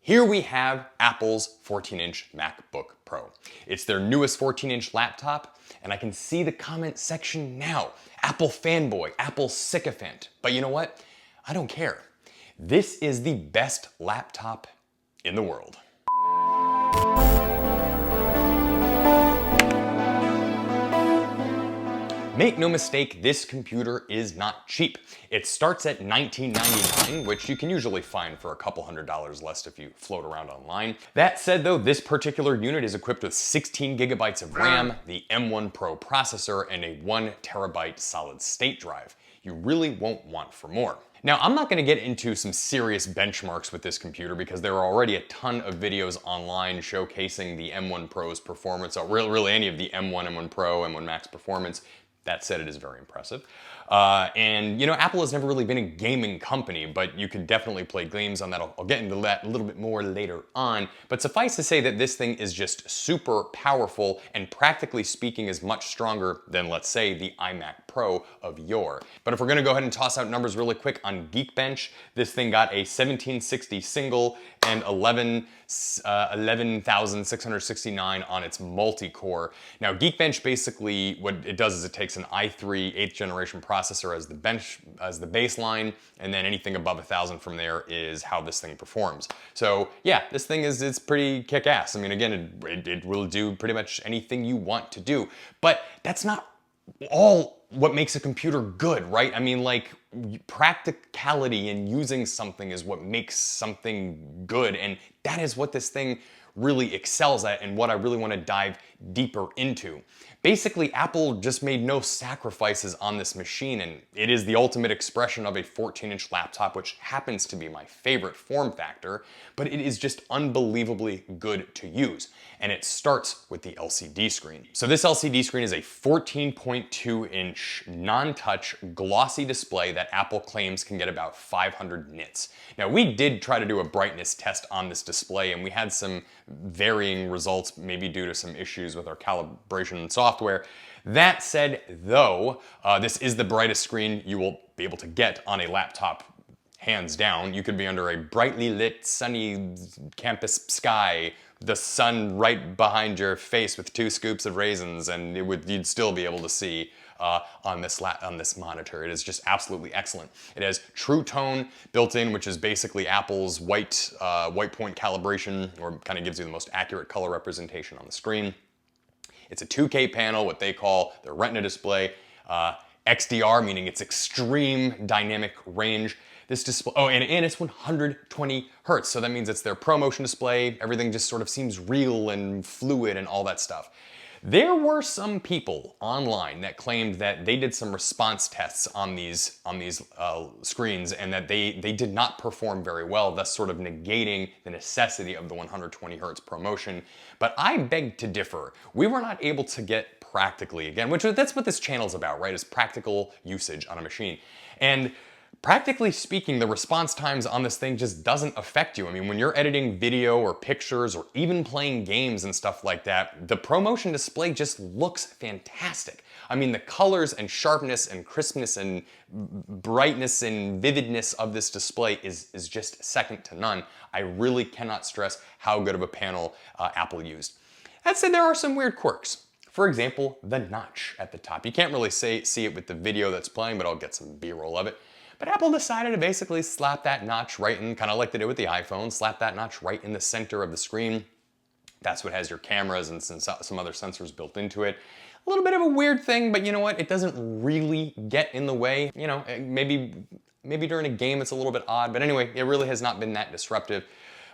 Here we have Apple's 14-inch MacBook Pro. It's their newest 14-inch laptop, and I can see the comment section now. Apple fanboy, Apple sycophant. But you know what? I don't care. This is the best laptop in the world. Make no mistake, this computer is not cheap. It starts at $19.99, which you can usually find for a couple $100 less if you float around online. That said though, this particular unit is equipped with 16 gigabytes of RAM, the M1 Pro processor, and a 1 terabyte solid state drive. You really won't want for more. Now, I'm not gonna get into some serious benchmarks with this computer because there are already a ton of videos online showcasing the M1 Pro's performance, or really any of the M1, M1 Pro, M1 Max performance. That said, it is very impressive. And you know, Apple has never really been a gaming company, but you could definitely play games on that. I'll get into that a little bit more later on. But suffice to say that this thing is just super powerful and practically speaking is much stronger than, let's say, the iMac Pro of yore. But if we're gonna go ahead and toss out numbers really quick on Geekbench, this thing got a 1760 single and 11,669 on its multi-core. Now Geekbench basically, what it does is it takes an i3 8th generation processor as the baseline, and then anything above 1,000 from there is how this thing performs. So yeah, this thing it's pretty kick-ass. I mean, again, it will do pretty much anything you want to do, but that's not all what makes a computer good, right? I mean, like, practicality and using something is what makes something good, and that is what this thing really excels at and what I really want to dive deeper into. Basically, Apple just made no sacrifices on this machine, and it is the ultimate expression of a 14-inch laptop, which happens to be my favorite form factor, but it is just unbelievably good to use. And it starts with the LCD screen. So this LCD screen is a 14.2-inch non-touch glossy display that Apple claims can get about 500 nits. Now, we did try to do a brightness test on this display, and we had some varying results, maybe due to some issues with our calibration software. That said, though, this is the brightest screen you will be able to get on a laptop, hands down. You could be under a brightly lit, sunny campus sky, the sun right behind your face with 2 scoops of raisins, and you'd still be able to see on this monitor. It is just absolutely excellent. It has True Tone built in, which is basically Apple's white point calibration, or kind of gives you the most accurate color representation on the screen. It's a 2K panel, what they call their Retina display. XDR, meaning it's extreme dynamic range. This display, oh, and it's 120 hertz, so that means it's their ProMotion display. Everything just sort of seems real and fluid and all that stuff. There were some people online that claimed that they did some response tests on these screens and that they did not perform very well, thus sort of negating the necessity of the 120 hertz ProMotion. But I beg to differ. We were not able to get practically, again, which that's what this channel's about, right? Is practical usage on a machine. And practically speaking, the response times on this thing just doesn't affect you. I mean, when you're editing video or pictures or even playing games and stuff like that, the ProMotion display just looks fantastic. I mean, the colors and sharpness and crispness and brightness and vividness of this display is just second to none. I really cannot stress how good of a panel Apple used. That said, there are some weird quirks. For example, the notch at the top. You can't really see it with the video that's playing, but I'll get some B-roll of it. But Apple decided to basically slap that notch right in, kind of like they did with the iPhone, slap that notch right in the center of the screen. That's what has your cameras and some other sensors built into it. A little bit of a weird thing, but you know what? It doesn't really get in the way. You know, maybe during a game it's a little bit odd, but anyway, it really has not been that disruptive.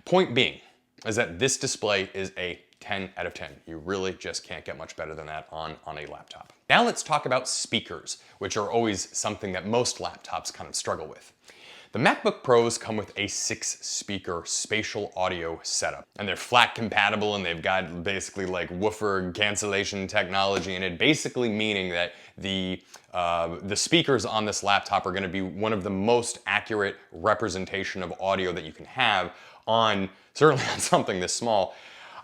Point being is that this display is a 10 out of 10. You really just can't get much better than that on a laptop. Now let's talk about speakers, which are always something that most laptops kind of struggle with. The MacBook Pros come with a 6-speaker spatial audio setup, and they're FLAC compatible, and they've got basically like woofer cancellation technology in it, basically meaning that the speakers on this laptop are gonna be one of the most accurate representation of audio that you can have on, certainly on something this small.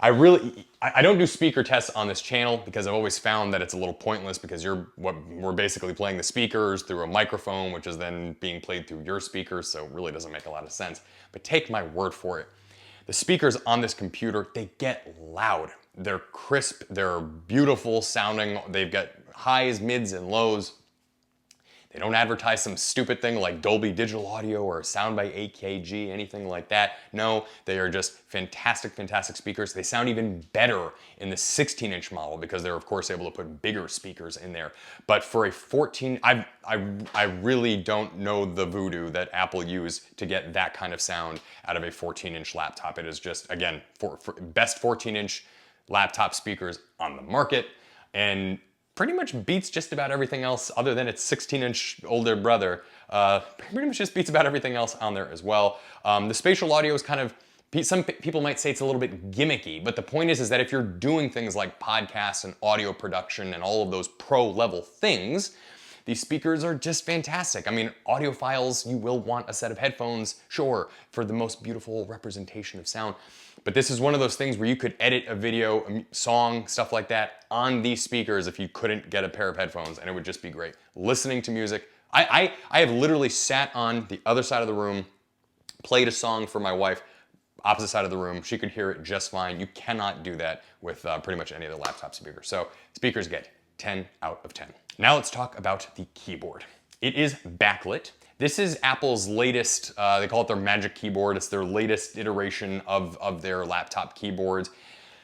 I don't do speaker tests on this channel because I've always found that it's a little pointless because we're basically playing the speakers through a microphone, which is then being played through your speakers, so it really doesn't make a lot of sense. But take my word for it. The speakers on this computer, they get loud. They're crisp, they're beautiful sounding, they've got highs, mids, and lows. They don't advertise some stupid thing like Dolby Digital Audio or Sound by AKG, anything like that. No, they are just fantastic, fantastic speakers. They sound even better in the 16-inch model because they're of course able to put bigger speakers in there. But for a 14, I really don't know the voodoo that Apple used to get that kind of sound out of a 14-inch laptop. It is just, again, for best 14-inch laptop speakers on the market, and pretty much beats just about everything else other than its 16-inch older brother. Pretty much just beats about everything else on there as well. The spatial audio is kind of, some people might say it's a little bit gimmicky, but the point is that if you're doing things like podcasts and audio production and all of those pro level things, these speakers are just fantastic. I mean, audiophiles, you will want a set of headphones, sure, for the most beautiful representation of sound. But this is one of those things where you could edit a video, a song, stuff like that on these speakers if you couldn't get a pair of headphones, and it would just be great. Listening to music, I have literally sat on the other side of the room, played a song for my wife, opposite side of the room. She could hear it just fine. You cannot do that with pretty much any other laptop speaker. So speakers get 10 out of 10. Now let's talk about the keyboard. It is backlit. This is Apple's latest, they call it their Magic Keyboard. It's their latest iteration of their laptop keyboards.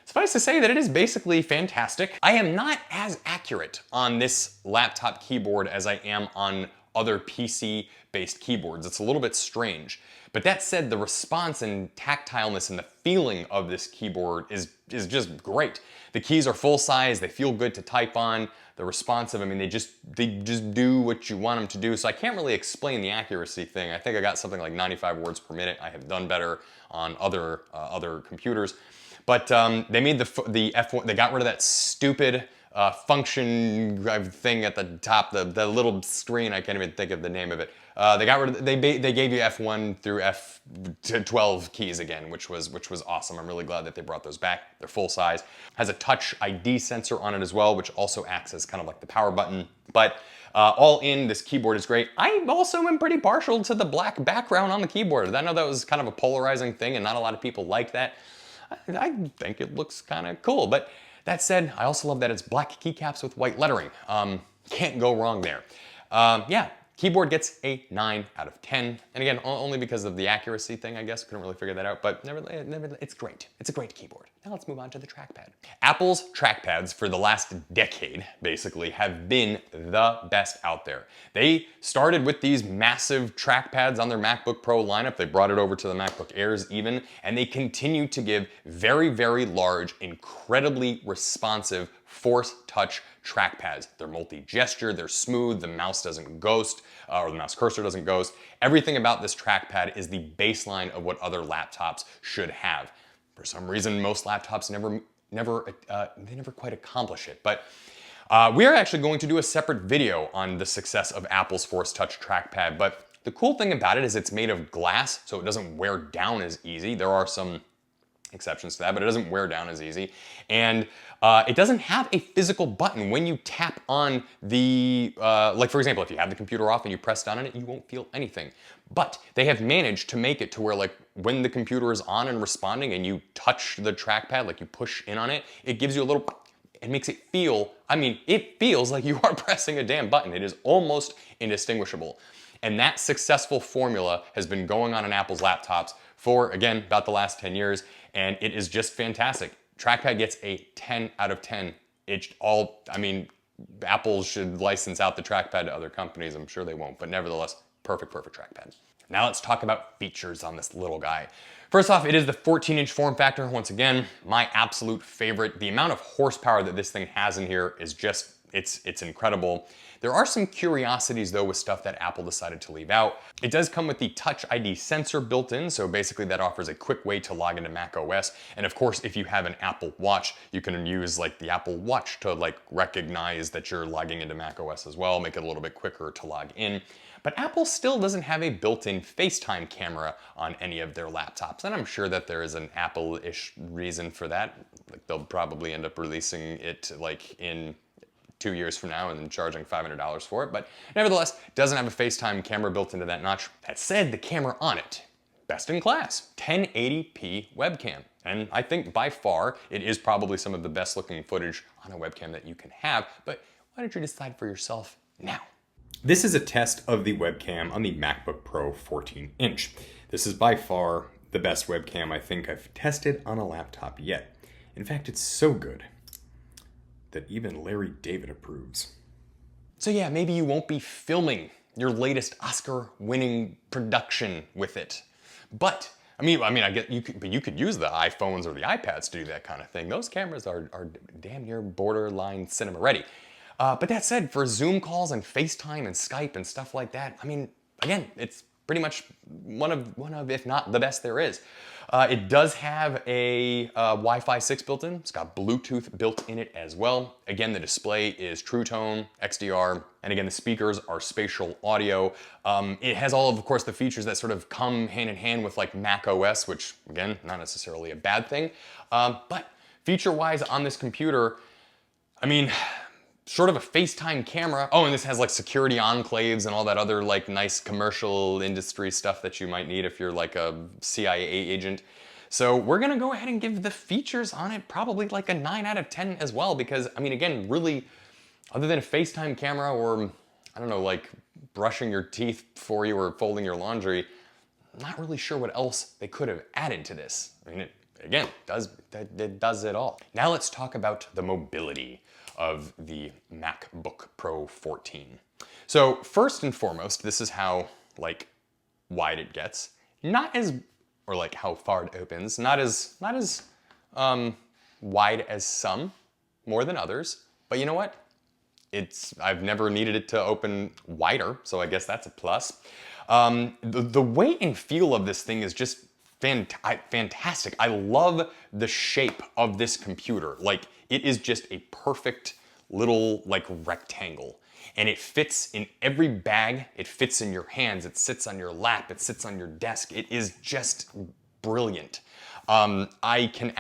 Suffice to say that it is basically fantastic. I am not as accurate on this laptop keyboard as I am on other PC-based keyboards. It's a little bit strange. But that said, the response and tactileness and the feeling of this keyboard is just great. The keys are full size, they feel good to type on. They're responsive, I mean, they just do what you want them to do. So I can't really explain the accuracy thing. I think I got something like 95 words per minute. I have done better on other computers. But they made the F1, they got rid of that stupid function thing at the top, the little screen, I can't even think of the name of it. They got rid of, they gave you F1 through F12 keys again, which was awesome. I'm really glad that they brought those back. They're full size. Has a touch ID sensor on it as well, which also acts as kind of like the power button. But all in, this keyboard is great. I also am pretty partial to the black background on the keyboard. I know that was kind of a polarizing thing and not a lot of people like that. I think it looks kind of cool, but that said, I also love that it's black keycaps with white lettering. Can't go wrong there. Yeah, keyboard gets a 9 out of 10. And again, only because of the accuracy thing, I guess. Couldn't really figure that out, but nevertheless, it's great. It's a great keyboard. Now let's move on to the trackpad. Apple's trackpads for the last decade, basically, have been the best out there. They started with these massive trackpads on their MacBook Pro lineup. They brought it over to the MacBook Airs even, and they continue to give very, very large, incredibly responsive Force Touch trackpads. They're multi-gesture, they're smooth, the mouse doesn't ghost, or the mouse cursor doesn't ghost. Everything about this trackpad is the baseline of what other laptops should have. For some reason, most laptops never quite accomplish it. But we are actually going to do a separate video on the success of Apple's Force Touch trackpad. But the cool thing about it is it's made of glass, so it doesn't wear down as easy. There are some exceptions to that, but it doesn't wear down as easy. And it doesn't have a physical button. When you tap on the, like for example, if you have the computer off and you press down on it, you won't feel anything. But they have managed to make it to where, like, when the computer is on and responding and you touch the trackpad, like you push in on it, it gives you a little, it makes it feel, I mean, it feels like you are pressing a damn button. It is almost indistinguishable. And that successful formula has been going on in Apple's laptops for, again, about the last 10 years, and it is just fantastic. Trackpad gets a 10 out of 10. I mean, Apple should license out the trackpad to other companies. I'm sure they won't, but nevertheless, perfect trackpad. Now let's talk about features on this little guy. First off, it is the 14-inch form factor. Once again, my absolute favorite. The amount of horsepower that this thing has in here is just, it's incredible. There are some curiosities though with stuff that Apple decided to leave out. It does come with the Touch ID sensor built in, so basically that offers a quick way to log into macOS. And of course, if you have an Apple Watch, you can use like the Apple Watch to like recognize that you're logging into macOS as well, make it a little bit quicker to log in. But Apple still doesn't have a built-in FaceTime camera on any of their laptops, and I'm sure that there is an Apple-ish reason for that. Like they'll probably end up releasing it like in 2 years from now and then charging $500 for it, but nevertheless, doesn't have a FaceTime camera built into that notch. That said, the camera on it, best in class, 1080p webcam. And I think by far, it is probably some of the best looking footage on a webcam that you can have, but why don't you decide for yourself now? This is a test of the webcam on the MacBook Pro 14-inch. This is by far the best webcam I think I've tested on a laptop yet. In fact, it's so good that even Larry David approves. So yeah, maybe you won't be filming your latest Oscar-winning production with it, but I get you could use the iPhones or the iPads to do that kind of thing. Those cameras are damn near borderline cinema ready. But that said, for Zoom calls and FaceTime and Skype and stuff like that, again, it's pretty much one of, if not the best there is. It does have a Wi-Fi 6 built in. It's got Bluetooth built in it as well. Again, the display is True Tone, XDR, and again, the speakers are spatial audio. It has all of course, the features that sort of come hand in hand with like Mac OS, which again, not necessarily a bad thing. But feature-wise on this computer, short of a FaceTime camera. Oh, and this has like security enclaves and all that other like nice commercial industry stuff that you might need if you're like a CIA agent. So we're gonna go ahead and give the features on it probably like a 9 out of 10 as well, because again, really, other than a FaceTime camera or, I don't know, like brushing your teeth for you or folding your laundry, I'm not really sure what else they could have added to this. It does it all. Now let's talk about the mobility of the MacBook Pro 14. So first and foremost, this is how like wide it gets. Or like how far it opens. Not as wide as some, more than others. But you know what? I've never needed it to open wider, so I guess that's a plus. The weight and feel of this thing is just fantastic. I love the shape of this computer. Like, it is just a perfect little like rectangle, and it fits in every bag. It fits in your hands. It sits on your lap. It sits on your desk. It is just brilliant. I can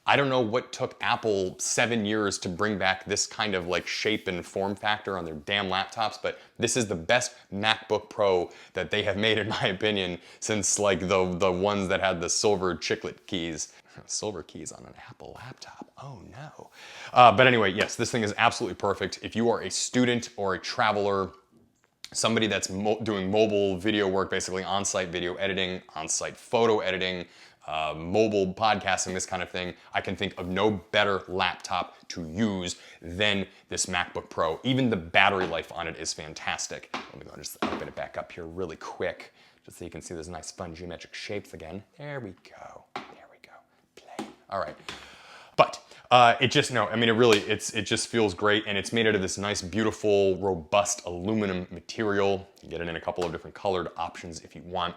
I don't know what took Apple 7 years to bring back this kind of like shape and form factor on their damn laptops, but this is the best MacBook Pro that they have made, in my opinion, since like the ones that had the silver chiclet keys. Silver keys on an Apple laptop, oh no. But anyway, yes, this thing is absolutely perfect. If you are a student or a traveler, somebody that's doing mobile video work, basically on-site video editing, on-site photo editing, mobile podcasting, this kind of thing, I can think of no better laptop to use than this MacBook Pro. Even the battery life on it is fantastic. Let me go and just open it back up here really quick, just so you can see those nice fun geometric shapes again. There we go. There we go. Play. All right. But it just feels great, and it's made out of this nice, beautiful, robust aluminum material. You get it in a couple of different colored options if you want.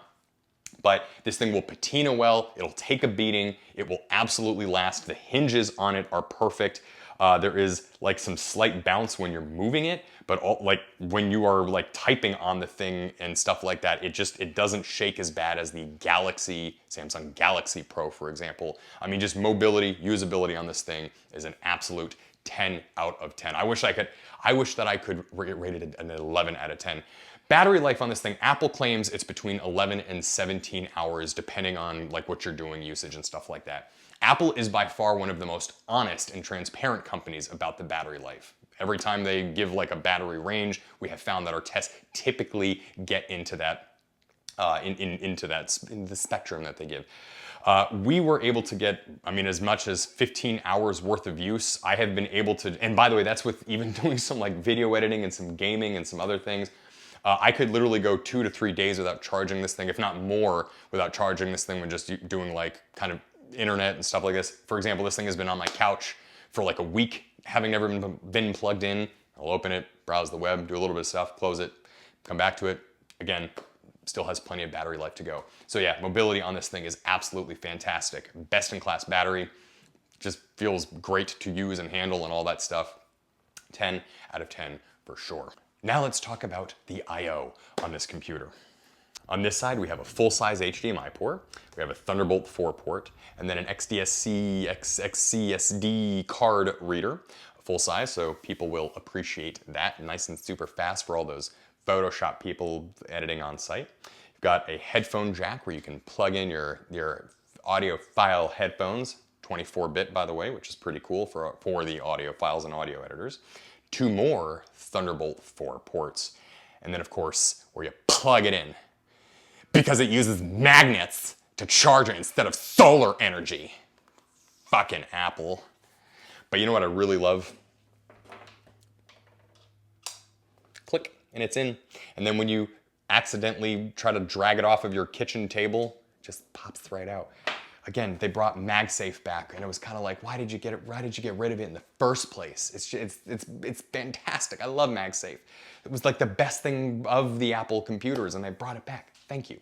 But this thing will patina well, it'll take a beating, it will absolutely last. The hinges on it are perfect. There is like some slight bounce when you're moving it, but like when you are like typing on the thing and stuff like that, it doesn't shake as bad as the Samsung Galaxy Pro, for example. Just mobility, usability on this thing is an absolute 10 out of 10. I wish that I could rate it an 11 out of 10. Battery life on this thing, Apple claims it's between 11 and 17 hours, depending on like what you're doing, usage and stuff like that. Apple is by far one of the most honest and transparent companies about the battery life. Every time they give like a battery range, we have found that our tests typically get into that, in the spectrum that they give. We were able to get, as much as 15 hours worth of use. I have been able to, and by the way, that's with even doing some like video editing and some gaming and some other things. I could literally go 2 to 3 days without charging this thing, if not more, without charging this thing when just doing like kind of internet and stuff like this. For example, this thing has been on my couch for like a week, having never been plugged in. I'll open it, browse the web, do a little bit of stuff, close it, come back to it. Again, still has plenty of battery life to go. So yeah, mobility on this thing is absolutely fantastic. Best in class battery, just feels great to use and handle and all that stuff. 10 out of 10 for sure. Now let's talk about the I/O on this computer. On this side, we have a full-size HDMI port, we have a Thunderbolt 4 port, and then an XCSD card reader, full size, so people will appreciate that. Nice and super fast for all those Photoshop people editing on site. You've got a headphone jack where you can plug in your audiophile headphones, 24-bit by the way, which is pretty cool for the audiophiles and audio editors. 2 more Thunderbolt 4 ports. And then of course, where you plug it in, because it uses magnets to charge it instead of solar energy. Fucking Apple. But you know what I really love? Click, and it's in. And then when you accidentally try to drag it off of your kitchen table, it just pops right out. Again, they brought MagSafe back, and it was kind of like, why did you get rid of it in the first place? It's fantastic. I love MagSafe. It was like the best thing of the Apple computers, and they brought it back. Thank you.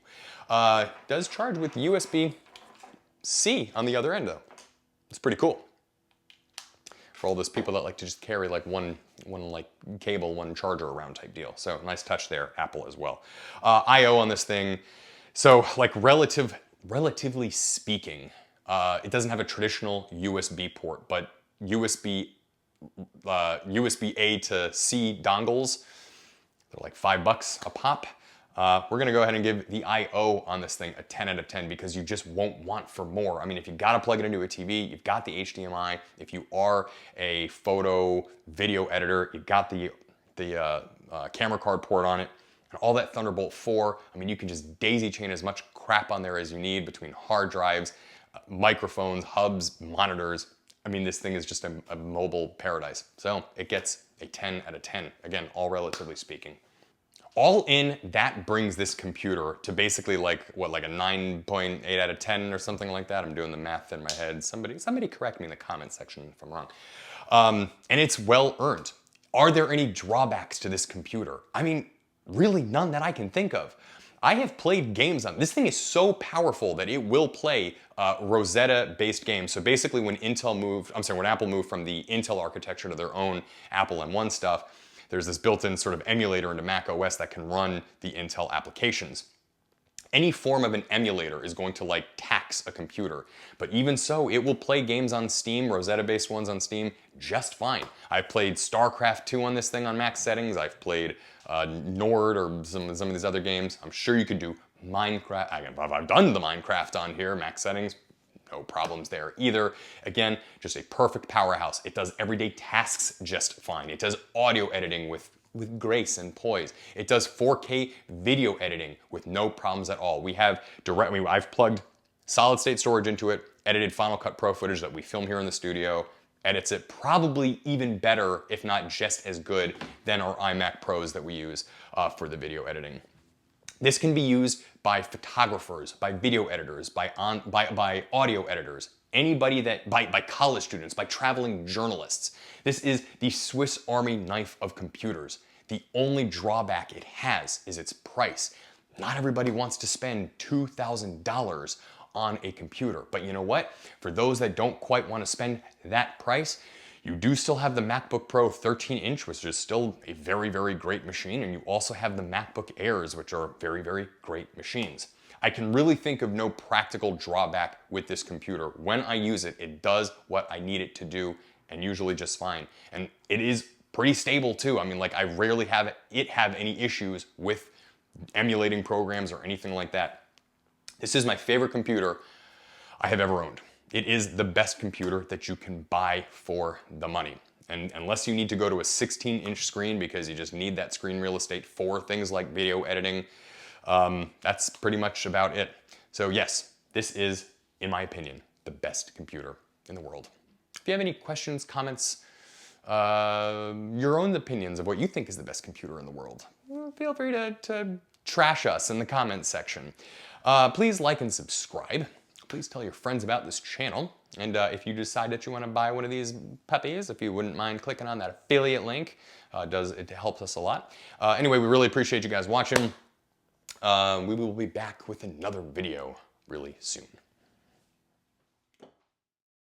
Does charge with USB-C on the other end, though. It's pretty cool. For all those people that like to just carry like one like cable, one charger around type deal. So nice touch there, Apple as well. I/O on this thing. So like relatively speaking, it doesn't have a traditional USB port, but USB-A to C dongles, they're like $5 a pop. We're gonna go ahead and give the I/O on this thing a 10 out of 10 because you just won't want for more. I mean, if you gotta plug it into a TV, you've got the HDMI. If you are a photo video editor, you've got the camera card port on it, and all that Thunderbolt 4. I mean, you can just daisy chain as much crap on there as you need between hard drives, microphones, hubs, monitors. I mean, this thing is just a mobile paradise. So it gets a 10 out of 10. Again, all relatively speaking. All in, that brings this computer to basically like, what, like a 9.8 out of 10 or something like that? I'm doing the math in my head. Somebody correct me in the comment section if I'm wrong. And it's well earned. Are there any drawbacks to this computer? I mean, really none that I can think of. I have played games on this thing is so powerful that it will play Rosetta-based games. So basically when Apple moved from the Intel architecture to their own Apple M1 stuff, there's this built-in sort of emulator into Mac OS that can run the Intel applications. Any form of an emulator is going to like tax a computer, but even so, it will play games on Steam, Rosetta-based ones on Steam, just fine. I've played StarCraft 2 on this thing on Mac settings. I've played Nord or some of these other games. I'm sure you could do Minecraft. I've done the Minecraft on here, Mac settings. No problems there either. Again, just a perfect powerhouse. It does everyday tasks just fine. It does audio editing with grace and poise. It does 4K video editing with no problems at all. I've plugged solid state storage into it, edited Final Cut Pro footage that we film here in the studio, edits it probably even better, if not just as good, than our iMac Pros that we use for the video editing. This can be used by photographers, by video editors, by audio editors, anybody by college students, by traveling journalists. This is the Swiss Army knife of computers. The only drawback it has is its price. Not everybody wants to spend $2,000 on a computer, but you know what? For those that don't quite want to spend that price, you do still have the MacBook Pro 13-inch, which is still a very, very great machine, and you also have the MacBook Airs, which are very, very great machines. I can really think of no practical drawback with this computer. When I use it, it does what I need it to do, and usually just fine. And it is pretty stable too. I mean, like I rarely have it have any issues with emulating programs or anything like that. This is my favorite computer I have ever owned. It is the best computer that you can buy for the money. And unless you need to go to a 16-inch screen because you just need that screen real estate for things like video editing, that's pretty much about it. So yes, this is, in my opinion, the best computer in the world. If you have any questions, comments, your own opinions of what you think is the best computer in the world, feel free to trash us in the comments section. Please like and subscribe. Please tell your friends about this channel. And if you decide that you want to buy one of these puppies, if you wouldn't mind clicking on that affiliate link, it helps us a lot. Anyway, we really appreciate you guys watching. We will be back with another video really soon.